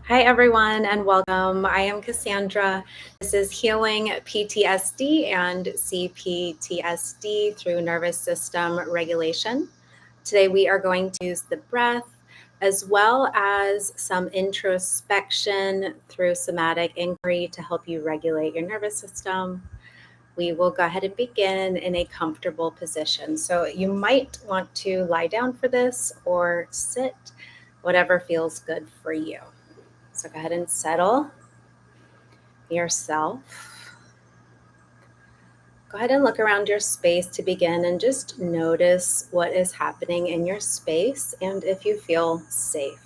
Hi, everyone, and welcome. I am Cassandra. This is Healing PTSD and CPTSD through nervous system regulation. Today, we are going to use the breath as well as some introspection through somatic inquiry to help you regulate your nervous system. We will go ahead and begin in a comfortable position. So, you might want to lie down for this or sit, whatever feels good for you. So go ahead and settle yourself. Go ahead and look around your space to begin and just notice what is happening in your space and if you feel safe.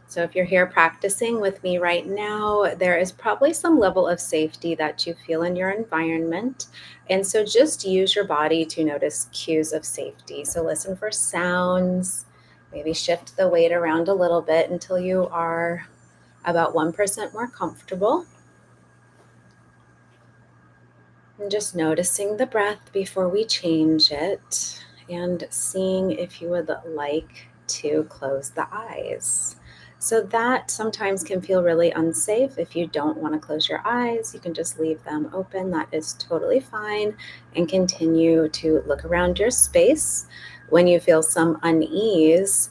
So if you're here practicing with me right now, there is probably some level of safety that you feel in your environment. And so just use your body to notice cues of safety. So listen for sounds, maybe shift the weight around a little bit until you are about 1% more comfortable. And just noticing the breath before we change it and seeing if you would like to close the eyes. So that sometimes can feel really unsafe. If you don't want to close your eyes, you can just leave them open. That is totally fine, and continue to look around your space when you feel some unease.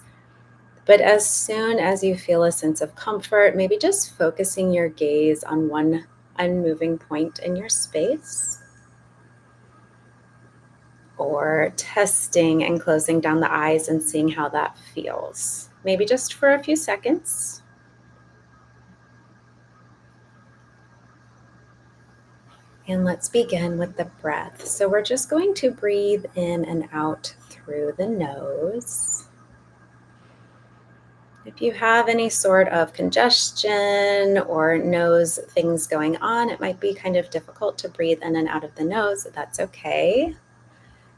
But as soon as you feel a sense of comfort, maybe just focusing your gaze on one unmoving point in your space, or testing and closing down the eyes and seeing how that feels. Maybe just for a few seconds. And let's begin with the breath. So we're just going to breathe in and out through the nose. If you have any sort of congestion or nose things going on, it might be kind of difficult to breathe in and out of the nose. That's okay.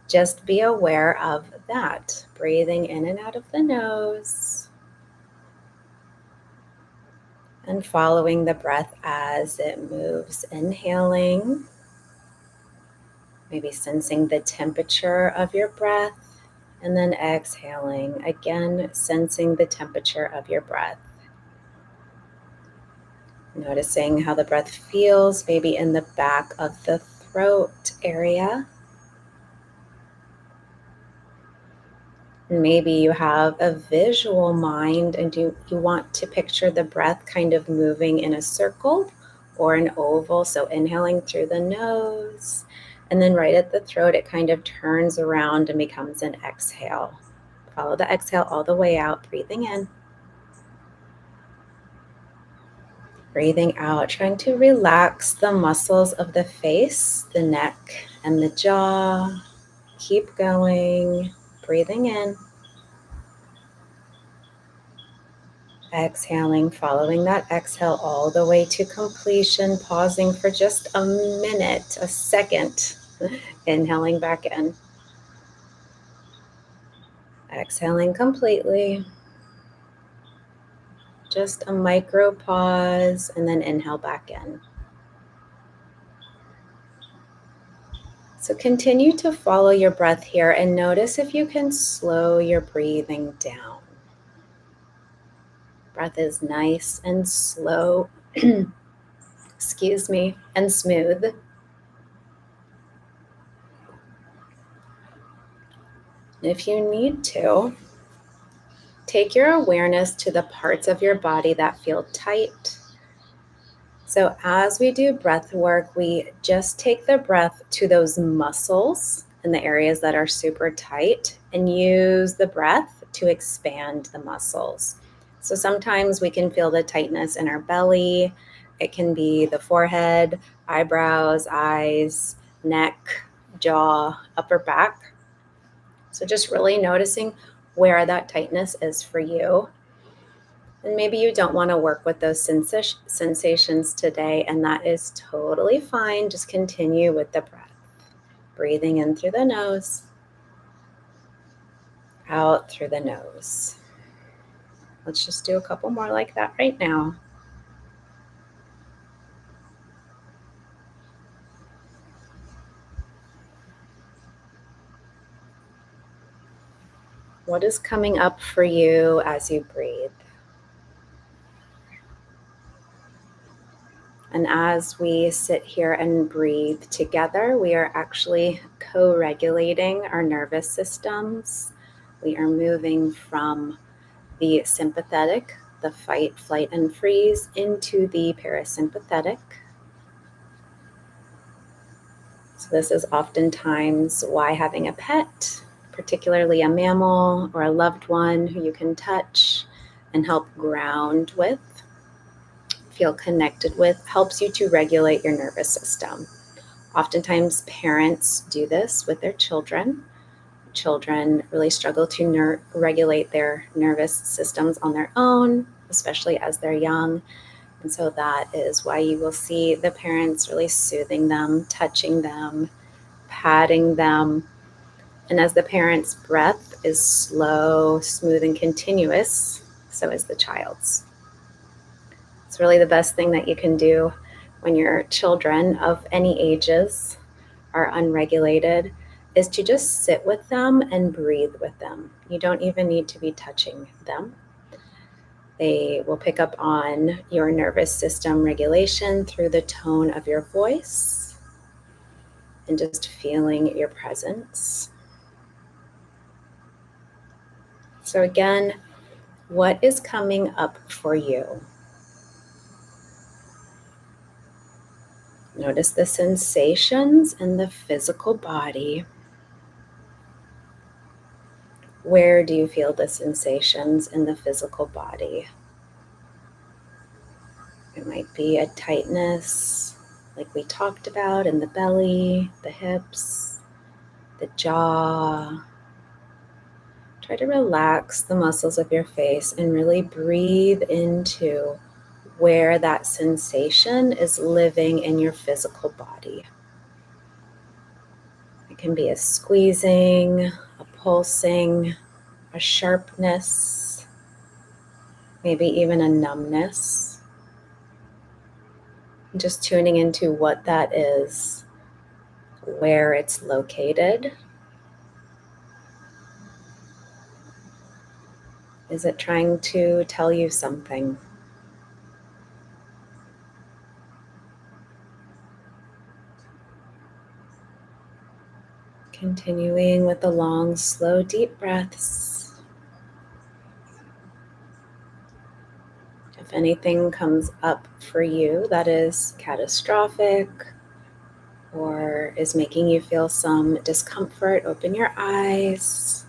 Just be aware of that. Breathing in and out of the nose and following the breath as it moves. Inhaling, maybe sensing the temperature of your breath. And then exhaling, again, sensing the temperature of your breath. Noticing how the breath feels, maybe in the back of the throat area. Maybe you have a visual mind and you want to picture the breath kind of moving in a circle or an oval. So inhaling through the nose, and then right at the throat, it kind of turns around and becomes an exhale. Follow the exhale all the way out, breathing in. Breathing out, trying to relax the muscles of the face, the neck, and the jaw. Keep going. Breathing in. Exhaling, following that exhale all the way to completion, pausing for just a minute, a second. Inhaling back in. Exhaling completely. Just a micro pause and then inhale back in. So continue to follow your breath here and notice if you can slow your breathing down. Breath is nice and slow, excuse me, and smooth. If you need to, take your awareness to the parts of your body that feel tight. So as we do breath work, we just take the breath to those muscles in the areas that are super tight and use the breath to expand the muscles. So sometimes we can feel the tightness in our belly. It can be the forehead, eyebrows, eyes, neck, jaw, upper back. So just really noticing where that tightness is for you. And maybe you don't want to work with those sensations today, and that is totally fine. Just continue with the breath. Breathing in through the nose, out through the nose. Let's just do a couple more like that right now. What is coming up for you as you breathe? And as we sit here and breathe together, we are actually co-regulating our nervous systems. We are moving from the sympathetic, the fight, flight, and freeze, into the parasympathetic. So this is oftentimes why having a pet, particularly a mammal or a loved one who you can touch and help ground with, feel connected with, helps you to regulate your nervous system. Oftentimes parents do this with their children. Children really struggle to regulate their nervous systems on their own, especially as they're young. And so that is why you will see the parents really soothing them, touching them, patting them. And as the parent's breath is slow, smooth, and continuous, so is the child's. It's really the best thing that you can do when your children of any ages are unregulated, is to just sit with them and breathe with them. You don't even need to be touching them. They will pick up on your nervous system regulation through the tone of your voice and just feeling your presence. So again, what is coming up for you? Notice the sensations in the physical body. Where do you feel the sensations in the physical body? It might be a tightness, like we talked about, in the belly, the hips, the jaw. Try to relax the muscles of your face and really breathe into where that sensation is living in your physical body. It can be a squeezing, a pulsing, a sharpness, maybe even a numbness. Just tuning into what that is, where it's located. Is it trying to tell you something? Continuing with the long, slow, deep breaths. If anything comes up for you that is catastrophic or is making you feel some discomfort, open your eyes.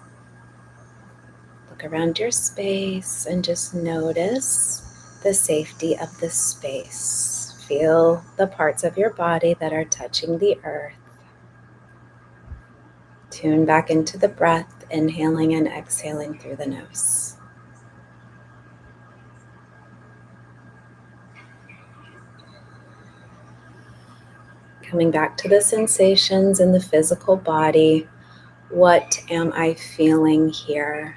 Look around your space and just notice the safety of the space. Feel the parts of your body that are touching the earth. Tune back into the breath, inhaling and exhaling through the nose. Coming back to the sensations in the physical body. What am I feeling here?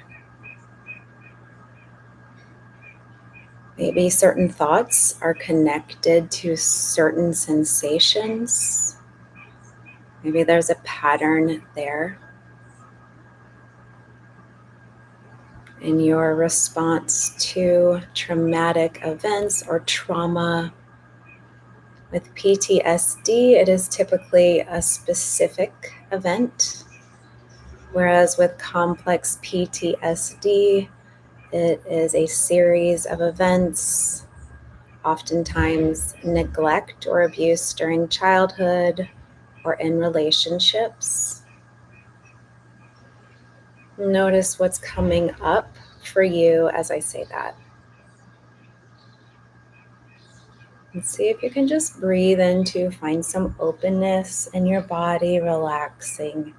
Maybe certain thoughts are connected to certain sensations. Maybe there's a pattern there. In your response to traumatic events or trauma. With PTSD, it is typically a specific event, whereas with complex PTSD, it is a series of events, oftentimes neglect or abuse during childhood or in relationships. Notice what's coming up for you as I say that. And see if you can just breathe into, find some openness in your body, relaxing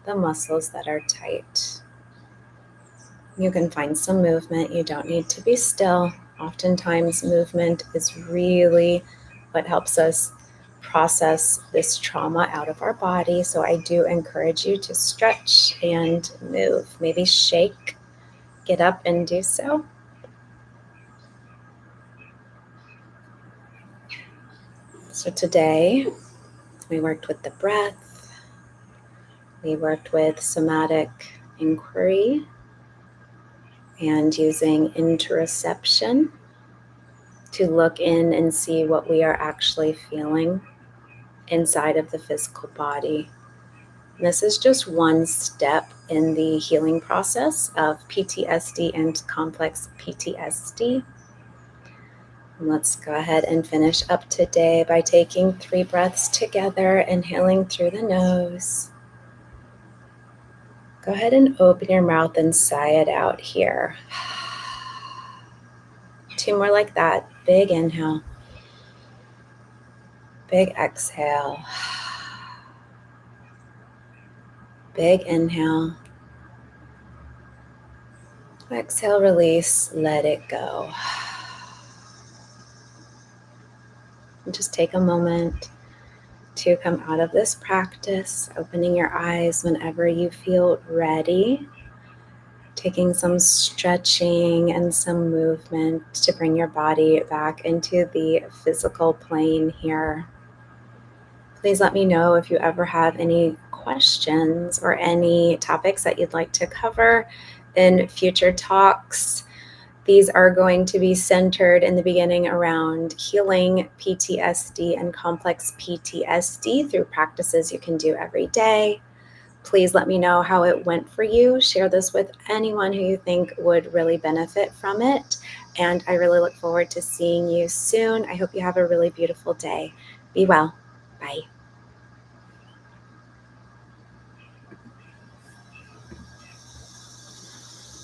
the muscles that are tight. You can find some movement. You don't need to be still. Oftentimes movement is really what helps us process this trauma out of our body. So I do encourage you to stretch and move. Maybe shake, get up and do so. So today we worked with the breath. We worked with somatic inquiry. and using introception to look in and see what we are actually feeling inside of the physical body. This is just one step in the healing process of PTSD and complex PTSD. Let's go ahead and finish up today by taking 3 breaths together, inhaling through the nose. Go ahead and open your mouth and sigh it out here. 2 more like that. Big inhale. Big exhale. Big inhale. Exhale, release, let it go. And just take a moment to come out of this practice, opening your eyes whenever you feel ready, taking some stretching and some movement to bring your body back into the physical plane here. Please let me know if you ever have any questions or any topics that you'd like to cover in future talks. These are going to be centered in the beginning around healing PTSD and complex PTSD through practices you can do every day. Please let me know how it went for you. Share this with anyone who you think would really benefit from it. And I really look forward to seeing you soon. I hope you have a really beautiful day. Be well. Bye.